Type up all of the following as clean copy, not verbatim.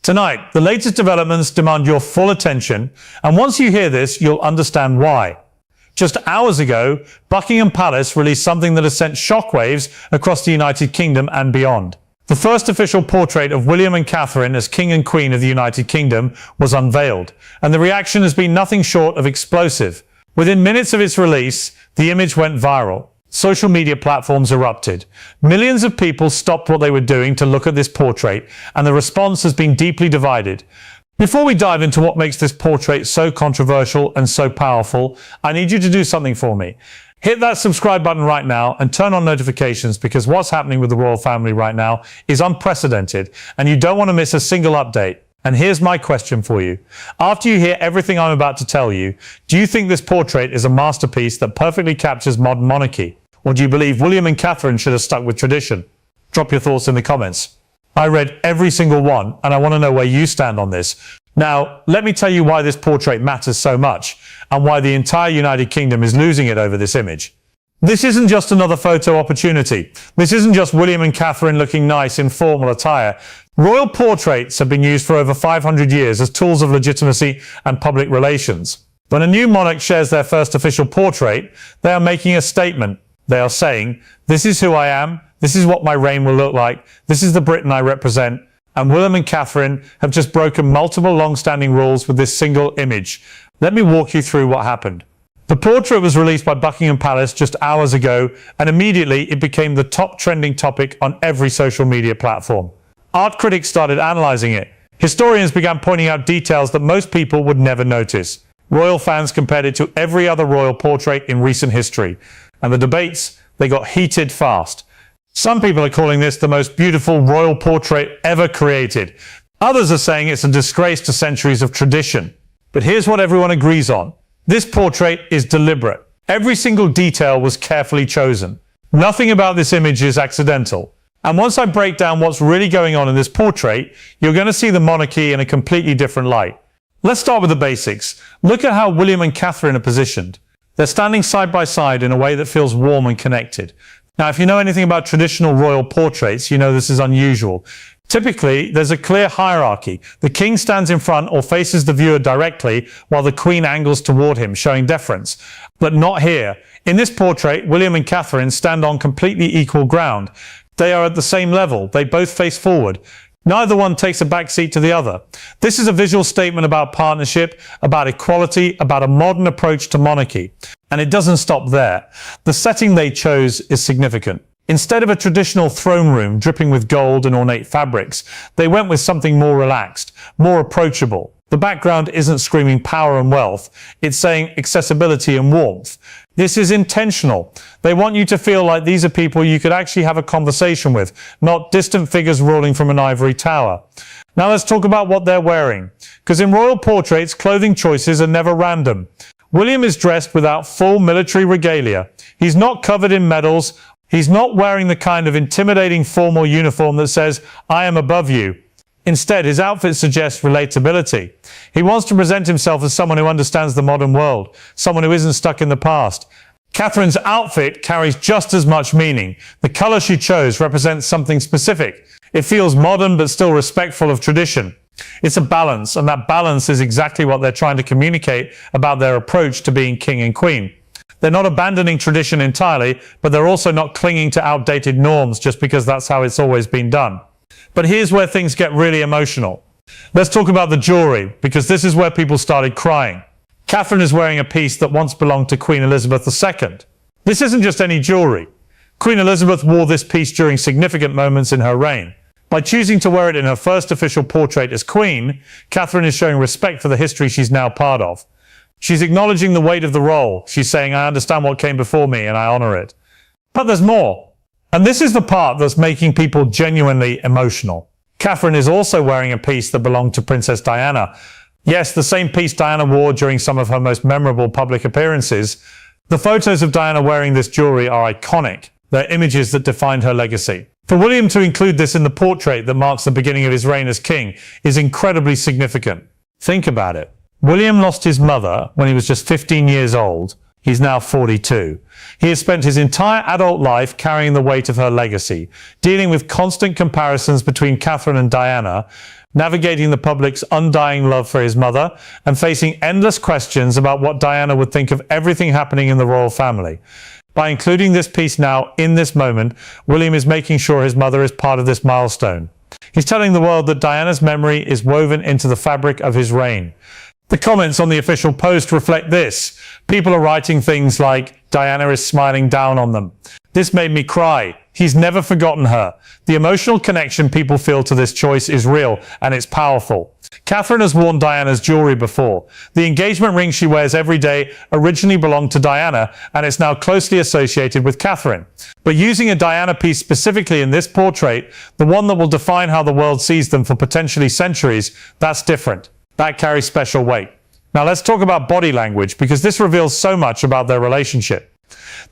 Tonight, the latest developments demand your full attention, and once you hear this, you'll understand why. Just hours ago, Buckingham Palace released something that has sent shockwaves across the United Kingdom and beyond. The first official portrait of William and Catherine as King and Queen of the United Kingdom was unveiled, and the reaction has been nothing short of explosive. Within minutes of its release, the image went viral. Social media platforms erupted. Millions of people stopped what they were doing to look at this portrait, and the response has been deeply divided. Before we dive into what makes this portrait so controversial and so powerful, I need you to do something for me. Hit that subscribe button right now and turn on notifications, because what's happening with the royal family right now is unprecedented, and you don't want to miss a single update. And here's my question for you. After you hear everything I'm about to tell you, do you think this portrait is a masterpiece that perfectly captures modern monarchy? Or do you believe William and Catherine should have stuck with tradition? Drop your thoughts in the comments. I read every single one, and I want to know where you stand on this. Now, let me tell you why this portrait matters so much, and why the entire United Kingdom is losing it over this image. This isn't just another photo opportunity. This isn't just William and Catherine looking nice in formal attire. Royal portraits have been used for over 500 years as tools of legitimacy and public relations. When a new monarch shares their first official portrait, they are making a statement. They are saying, this is who I am, this is what my reign will look like, this is the Britain I represent, and William and Catherine have just broken multiple long-standing rules with this single image. Let me walk you through what happened. The portrait was released by Buckingham Palace just hours ago, and immediately it became the top trending topic on every social media platform. Art critics started analysing it. Historians began pointing out details that most people would never notice. Royal fans compared it to every other royal portrait in recent history. And the debates, they got heated fast. Some people are calling this the most beautiful royal portrait ever created. Others are saying it's a disgrace to centuries of tradition. But here's what everyone agrees on. This portrait is deliberate. Every single detail was carefully chosen. Nothing about this image is accidental. And once I break down what's really going on in this portrait, you're going to see the monarchy in a completely different light. Let's start with the basics. Look at how William and Catherine are positioned. They're standing side by side in a way that feels warm and connected. Now, if you know anything about traditional royal portraits, you know this is unusual. Typically, there's a clear hierarchy. The king stands in front or faces the viewer directly, while the queen angles toward him, showing deference. But not here. In this portrait, William and Catherine stand on completely equal ground. They are at the same level. They both face forward. Neither one takes a backseat to the other. This is a visual statement about partnership, about equality, about a modern approach to monarchy. And it doesn't stop there. The setting they chose is significant. Instead of a traditional throne room dripping with gold and ornate fabrics, they went with something more relaxed, more approachable. The background isn't screaming power and wealth. It's saying accessibility and warmth. This is intentional. They want you to feel like these are people you could actually have a conversation with, not distant figures ruling from an ivory tower. Now let's talk about what they're wearing. Because in royal portraits, clothing choices are never random. William is dressed without full military regalia. He's not covered in medals. He's not wearing the kind of intimidating formal uniform that says, I am above you. Instead, his outfit suggests relatability. He wants to present himself as someone who understands the modern world, someone who isn't stuck in the past. Catherine's outfit carries just as much meaning. The color she chose represents something specific. It feels modern but still respectful of tradition. It's a balance, and that balance is exactly what they're trying to communicate about their approach to being king and queen. They're not abandoning tradition entirely, but they're also not clinging to outdated norms just because that's how it's always been done. But here's where things get really emotional. Let's talk about the jewelry, because this is where people started crying. Catherine is wearing a piece that once belonged to Queen Elizabeth II. This isn't just any jewelry. Queen Elizabeth wore this piece during significant moments in her reign. By choosing to wear it in her first official portrait as Queen, Catherine is showing respect for the history she's now part of. She's acknowledging the weight of the role. She's saying, I understand what came before me and I honor it. But there's more. And this is the part that's making people genuinely emotional. Catherine is also wearing a piece that belonged to Princess Diana. Yes, the same piece Diana wore during some of her most memorable public appearances. The photos of Diana wearing this jewelry are iconic. They're images that defined her legacy. For William to include this in the portrait that marks the beginning of his reign as king is incredibly significant. Think about it. William lost his mother when he was just 15 years old. He's now 42. He has spent his entire adult life carrying the weight of her legacy, dealing with constant comparisons between Catherine and Diana, navigating the public's undying love for his mother, and facing endless questions about what Diana would think of everything happening in the royal family. By including this piece now, in this moment, William is making sure his mother is part of this milestone. He's telling the world that Diana's memory is woven into the fabric of his reign. The comments on the official post reflect this. People are writing things like, "Diana is smiling down on them. This made me cry. He's never forgotten her." The emotional connection people feel to this choice is real, and it's powerful. Catherine has worn Diana's jewelry before. The engagement ring she wears every day originally belonged to Diana, and it's now closely associated with Catherine. But using a Diana piece specifically in this portrait, the one that will define how the world sees them for potentially centuries, that's different. That carries special weight. Now let's talk about body language, because this reveals so much about their relationship.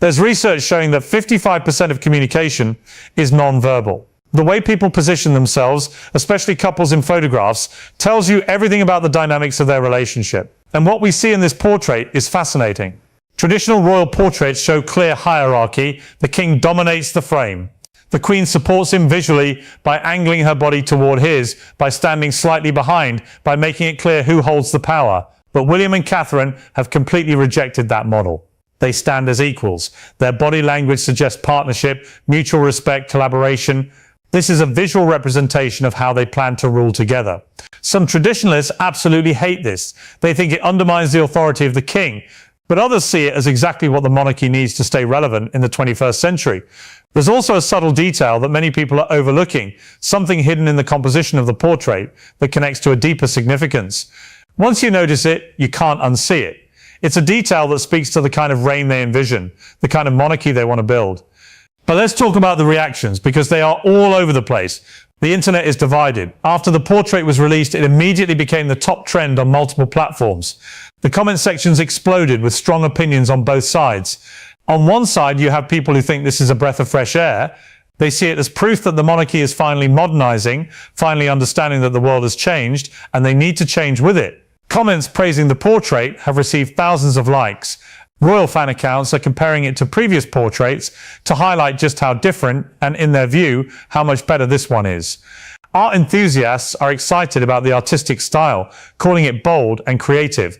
There's research showing that 55% of communication is non-verbal. The way people position themselves, especially couples in photographs, tells you everything about the dynamics of their relationship. And what we see in this portrait is fascinating. Traditional royal portraits show clear hierarchy. The king dominates the frame. The Queen supports him visually by angling her body toward his, by standing slightly behind, by making it clear who holds the power. But William and Catherine have completely rejected that model. They stand as equals. Their body language suggests partnership, mutual respect, collaboration. This is a visual representation of how they plan to rule together. Some traditionalists absolutely hate this. They think it undermines the authority of the king. But others see it as exactly what the monarchy needs to stay relevant in the 21st century. There's also a subtle detail that many people are overlooking, something hidden in the composition of the portrait that connects to a deeper significance. Once you notice it, you can't unsee it. It's a detail that speaks to the kind of reign they envision, the kind of monarchy they want to build. But let's talk about the reactions, because they are all over the place. The internet is divided. After the portrait was released, it immediately became the top trend on multiple platforms. The comment sections exploded with strong opinions on both sides. On one side, you have people who think this is a breath of fresh air. They see it as proof that the monarchy is finally modernizing, finally understanding that the world has changed, and they need to change with it. Comments praising the portrait have received thousands of likes. Royal fan accounts are comparing it to previous portraits to highlight just how different, and in their view, how much better this one is. Art enthusiasts are excited about the artistic style, calling it bold and creative.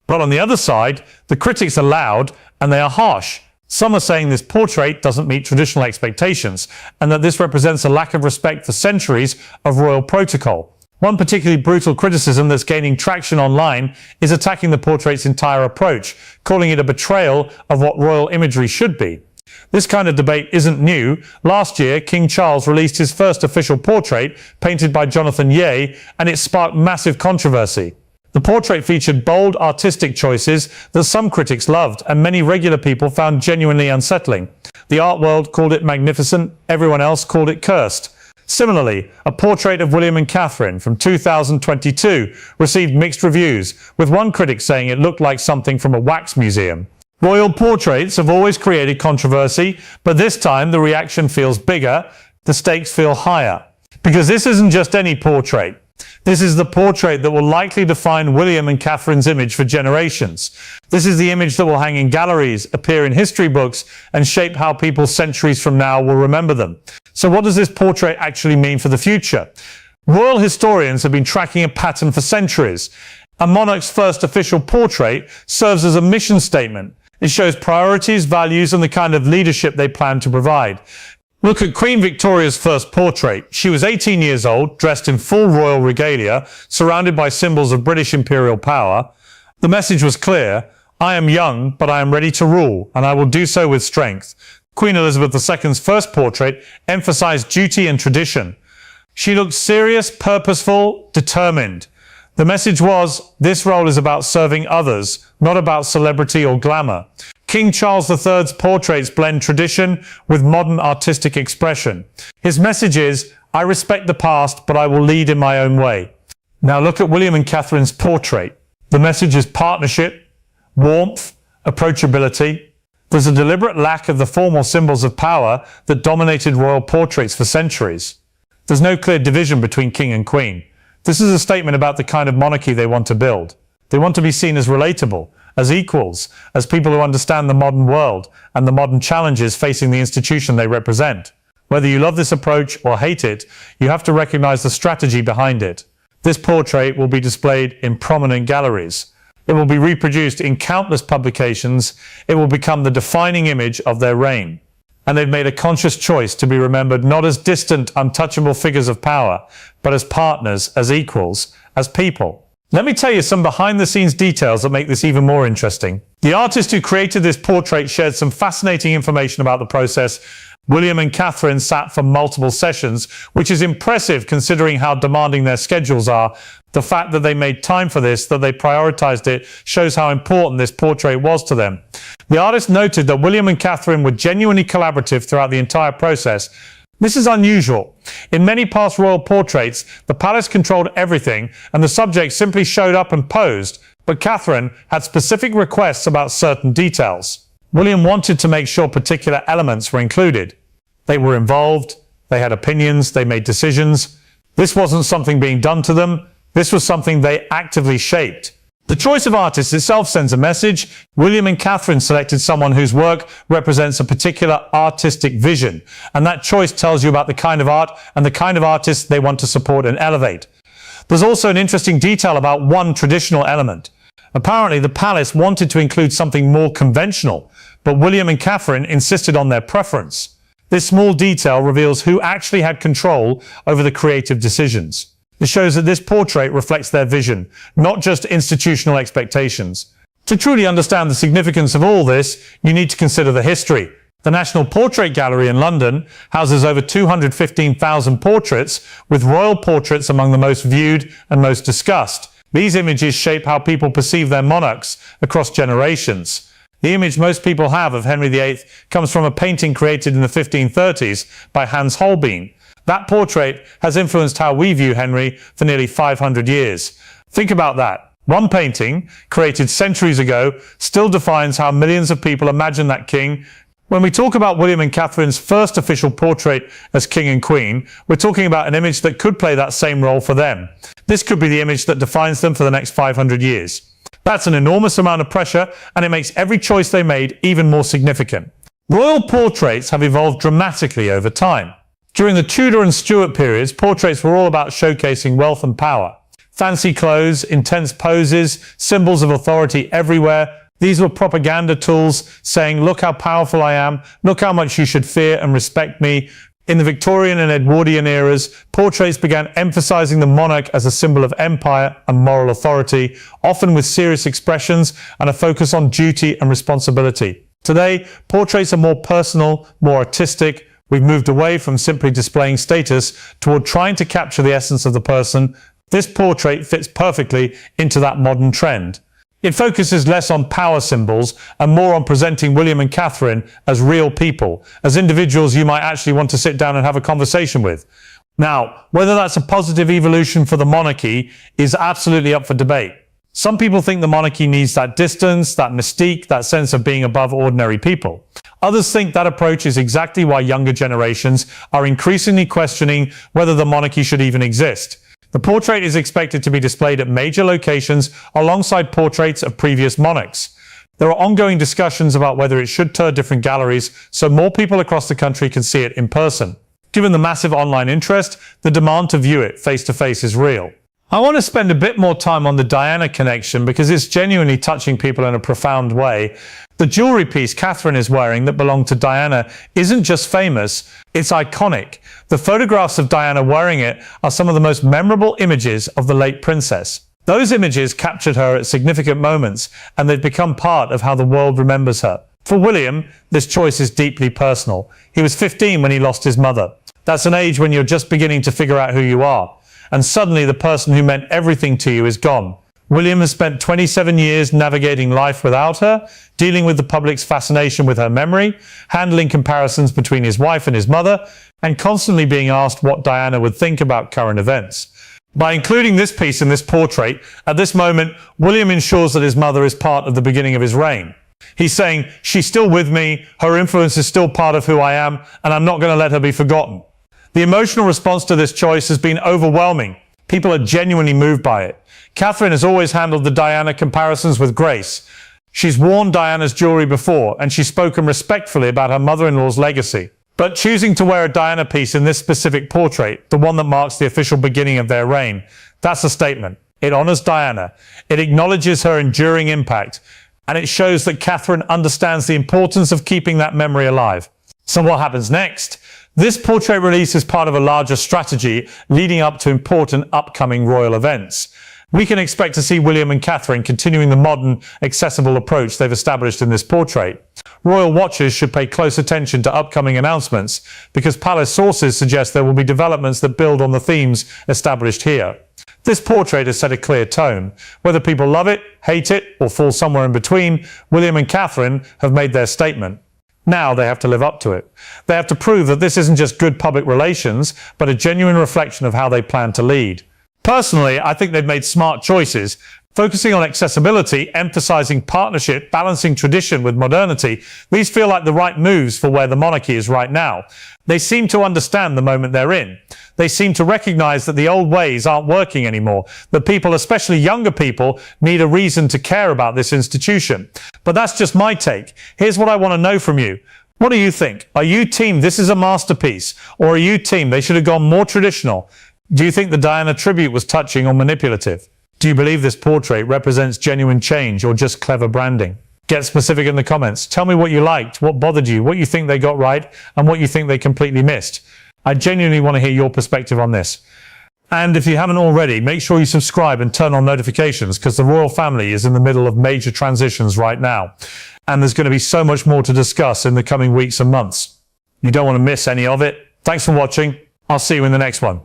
But on the other side, the critics are loud and they are harsh. Some are saying this portrait doesn't meet traditional expectations, and that this represents a lack of respect for centuries of royal protocol. One particularly brutal criticism that's gaining traction online is attacking the portrait's entire approach, calling it a betrayal of what royal imagery should be. This kind of debate isn't new. Last year, King Charles released his first official portrait, painted by Jonathan Ye, and it sparked massive controversy. The portrait featured bold artistic choices that some critics loved, and many regular people found genuinely unsettling. The art world called it magnificent, everyone else called it cursed. Similarly, a portrait of William and Catherine from 2022 received mixed reviews, with one critic saying it looked like something from a wax museum. Royal portraits have always created controversy, but this time the reaction feels bigger, the stakes feel higher. Because this isn't just any portrait. This is the portrait that will likely define William and Catherine's image for generations. This is the image that will hang in galleries, appear in history books, and shape how people centuries from now will remember them. So what does this portrait actually mean for the future? Royal historians have been tracking a pattern for centuries. A monarch's first official portrait serves as a mission statement. It shows priorities, values, and the kind of leadership they plan to provide. Look at Queen Victoria's first portrait. She was 18 years old, dressed in full royal regalia, surrounded by symbols of British imperial power. The message was clear: I am young, but I am ready to rule, and I will do so with strength. Queen Elizabeth II's first portrait emphasized duty and tradition. She looked serious, purposeful, determined. The message was, this role is about serving others, not about celebrity or glamour. King Charles III's portraits blend tradition with modern artistic expression. His message is, I respect the past, but I will lead in my own way. Now look at William and Catherine's portrait. The message is partnership, warmth, approachability. There's a deliberate lack of the formal symbols of power that dominated royal portraits for centuries. There's no clear division between king and queen. This is a statement about the kind of monarchy they want to build. They want to be seen as relatable, as equals, as people who understand the modern world and the modern challenges facing the institution they represent. Whether you love this approach or hate it, you have to recognize the strategy behind it. This portrait will be displayed in prominent galleries. It will be reproduced in countless publications. It will become the defining image of their reign. And they've made a conscious choice to be remembered not as distant, untouchable figures of power, but as partners, as equals, as people. Let me tell you some behind-the-scenes details that make this even more interesting. The artist who created this portrait shared some fascinating information about the process. William and Catherine sat for multiple sessions, which is impressive considering how demanding their schedules are. The fact that they made time for this, that they prioritized it, shows how important this portrait was to them. The artist noted that William and Catherine were genuinely collaborative throughout the entire process. This is unusual. In many past royal portraits, the palace controlled everything and the subject simply showed up and posed, but Catherine had specific requests about certain details. William wanted to make sure particular elements were included. They were involved, they had opinions, they made decisions. This wasn't something being done to them, this was something they actively shaped. The choice of artists itself sends a message. William and Catherine selected someone whose work represents a particular artistic vision, and that choice tells you about the kind of art and the kind of artists they want to support and elevate. There's also an interesting detail about one traditional element. Apparently, the palace wanted to include something more conventional, but William and Catherine insisted on their preference. This small detail reveals who actually had control over the creative decisions. It shows that this portrait reflects their vision, not just institutional expectations. To truly understand the significance of all this, you need to consider the history. The National Portrait Gallery in London houses over 215,000 portraits, with royal portraits among the most viewed and most discussed. These images shape how people perceive their monarchs across generations. The image most people have of Henry VIII comes from a painting created in the 1530s by Hans Holbein. That portrait has influenced how we view Henry for nearly 500 years. Think about that. One painting, created centuries ago, still defines how millions of people imagine that king. When we talk about William and Catherine's first official portrait as king and queen, we're talking about an image that could play that same role for them. This could be the image that defines them for the next 500 years. That's an enormous amount of pressure, and it makes every choice they made even more significant. Royal portraits have evolved dramatically over time. During the Tudor and Stuart periods, portraits were all about showcasing wealth and power. Fancy clothes, intense poses, symbols of authority everywhere. These were propaganda tools saying, look how powerful I am, look how much you should fear and respect me. In the Victorian and Edwardian eras, portraits began emphasizing the monarch as a symbol of empire and moral authority, often with serious expressions and a focus on duty and responsibility. Today, portraits are more personal, more artistic. We've moved away from simply displaying status toward trying to capture the essence of the person. This portrait fits perfectly into that modern trend. It focuses less on power symbols and more on presenting William and Catherine as real people, as individuals you might actually want to sit down and have a conversation with. Now, whether that's a positive evolution for the monarchy is absolutely up for debate. Some people think the monarchy needs that distance, that mystique, that sense of being above ordinary people. Others think that approach is exactly why younger generations are increasingly questioning whether the monarchy should even exist. The portrait is expected to be displayed at major locations alongside portraits of previous monarchs. There are ongoing discussions about whether it should tour different galleries so more people across the country can see it in person. Given the massive online interest, the demand to view it face-to-face is real. I want to spend a bit more time on the Diana connection because it's genuinely touching people in a profound way. The jewelry piece Catherine is wearing that belonged to Diana isn't just famous, it's iconic. The photographs of Diana wearing it are some of the most memorable images of the late princess. Those images captured her at significant moments, and they've become part of how the world remembers her. For William, this choice is deeply personal. He was 15 when he lost his mother. That's an age when you're just beginning to figure out who you are. And suddenly the person who meant everything to you is gone. William has spent 27 years navigating life without her, dealing with the public's fascination with her memory, handling comparisons between his wife and his mother, and constantly being asked what Diana would think about current events. By including this piece in this portrait, at this moment, William ensures that his mother is part of the beginning of his reign. He's saying, she's still with me, her influence is still part of who I am, and I'm not going to let her be forgotten. The emotional response to this choice has been overwhelming. People are genuinely moved by it. Catherine has always handled the Diana comparisons with grace. She's worn Diana's jewelry before, and she's spoken respectfully about her mother-in-law's legacy. But choosing to wear a Diana piece in this specific portrait, the one that marks the official beginning of their reign, That's a statement. It honors Diana. It acknowledges her enduring impact. And it shows that Catherine understands the importance of keeping that memory alive. So what happens next? This portrait release is part of a larger strategy leading up to important upcoming royal events. We can expect to see William and Catherine continuing the modern, accessible approach they've established in this portrait. Royal watchers should pay close attention to upcoming announcements because palace sources suggest there will be developments that build on the themes established here. This portrait has set a clear tone. Whether people love it, hate it, or fall somewhere in between, William and Catherine have made their statement. Now they have to live up to it. They have to prove that this isn't just good public relations, but a genuine reflection of how they plan to lead. Personally, I think they've made smart choices. Focusing on accessibility, emphasizing partnership, balancing tradition with modernity, these feel like the right moves for where the monarchy is right now. They seem to understand the moment they're in. They seem to recognize that the old ways aren't working anymore, that people, especially younger people, need a reason to care about this institution. But that's just my take. Here's what I want to know from you. What do you think? Are you team this is a masterpiece? Or are you team they should have gone more traditional? Do you think the Diana tribute was touching or manipulative? Do you believe this portrait represents genuine change or just clever branding? Get specific in the comments. Tell me what you liked, what bothered you, what you think they got right, and what you think they completely missed. I genuinely want to hear your perspective on this. And if you haven't already, make sure you subscribe and turn on notifications because the royal family is in the middle of major transitions right now. And there's going to be so much more to discuss in the coming weeks and months. You don't want to miss any of it. Thanks for watching. I'll see you in the next one.